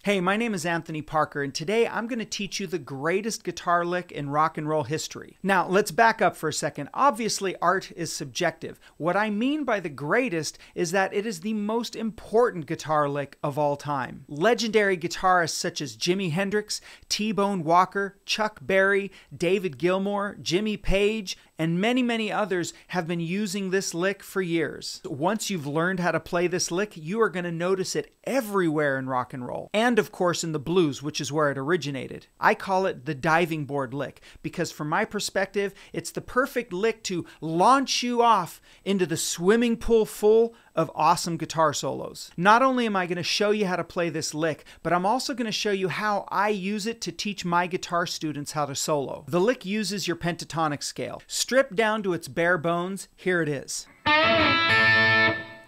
Hey, my name is Anthony Parker, and today I'm going to teach you the greatest guitar lick in rock and roll history. Now, let's back up for a second. Obviously, art is subjective. What I mean by the greatest is that it is the most important guitar lick of all time. Legendary guitarists such as Jimi Hendrix, T-Bone Walker, Chuck Berry, David Gilmour, Jimmy Page, and many others have been using this lick for years. Once you've learned how to play this lick, you are going to notice it everywhere in rock and roll. And of course in the blues, which is where it originated. I call it the diving board lick because from my perspective, it's the perfect lick to launch you off into the swimming pool full of awesome guitar solos. Not only am I going to show you how to play this lick, but I'm also going to show you how I use it to teach my guitar students how to solo. The lick uses your pentatonic scale. Stripped down to its bare bones, here it is.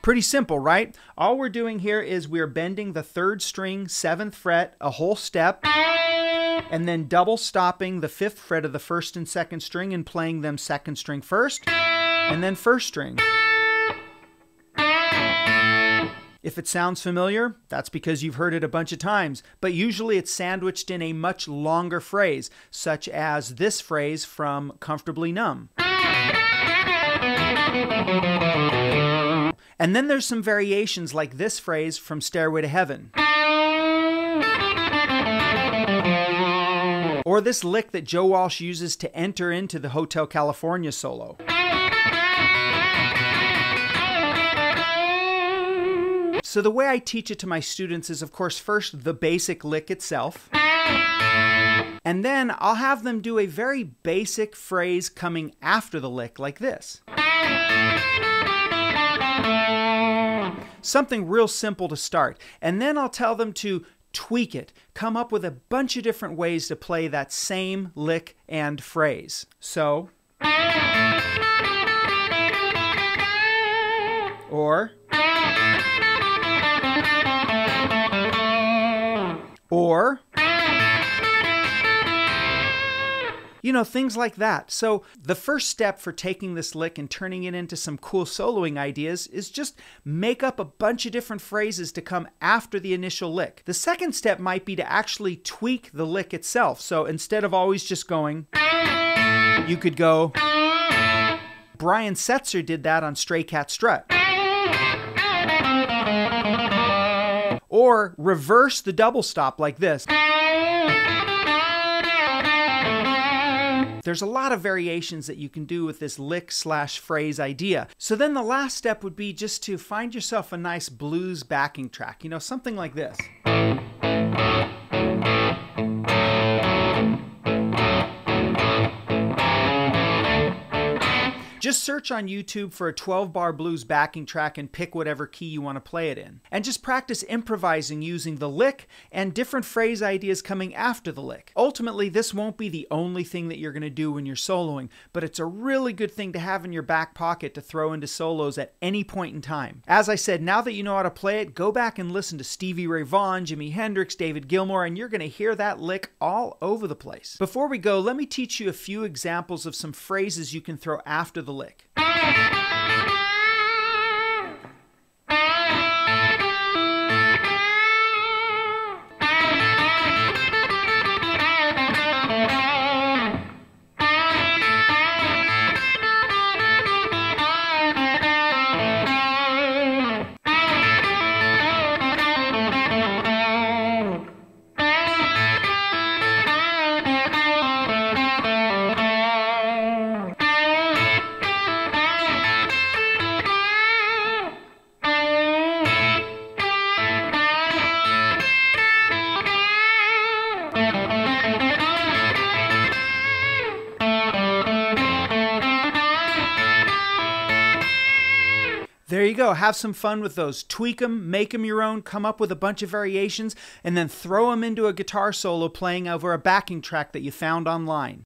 Pretty simple, right? All we're doing here is we're bending the 3rd string, 7th fret, a whole step, and then double stopping the 5th fret of the 1st and 2nd string and playing them 2nd string first, and then 1st string. If it sounds familiar, that's because you've heard it a bunch of times, but usually it's sandwiched in a much longer phrase, such as this phrase from Comfortably Numb. And then there's some variations like this phrase from Stairway to Heaven. Or this lick that Joe Walsh uses to enter into the Hotel California solo. So the way I teach it to my students is, of course, first the basic lick itself. And then I'll have them do a very basic phrase coming after the lick like this. Something real simple to start. And then I'll tell them to tweak it, come up with a bunch of different ways to play that same lick and phrase. So, or, you know, things like that. So the first step for taking this lick and turning it into some cool soloing ideas is just make up a bunch of different phrases to come after the initial lick. The second step might be to actually tweak the lick itself. So instead of always just going, you could go, Brian Setzer did that on Stray Cat Strut. Or reverse the double stop like this. There's a lot of variations that you can do with this lick/phrase idea. So then the last step would be just to find yourself a nice blues backing track, you know, something like this. Just search on YouTube for a 12-bar blues backing track and pick whatever key you want to play it in. And just practice improvising using the lick and different phrase ideas coming after the lick. Ultimately, this won't be the only thing that you're going to do when you're soloing, but it's a really good thing to have in your back pocket to throw into solos at any point in time. As I said, now that you know how to play it, go back and listen to Stevie Ray Vaughan, Jimi Hendrix, David Gilmour, and you're going to hear that lick all over the place. Before we go, let me teach you a few examples of some phrases you can throw after the lick. There you go. Have some fun with those. Tweak them, make them your own, come up with a bunch of variations, and then throw them into a guitar solo playing over a backing track that you found online.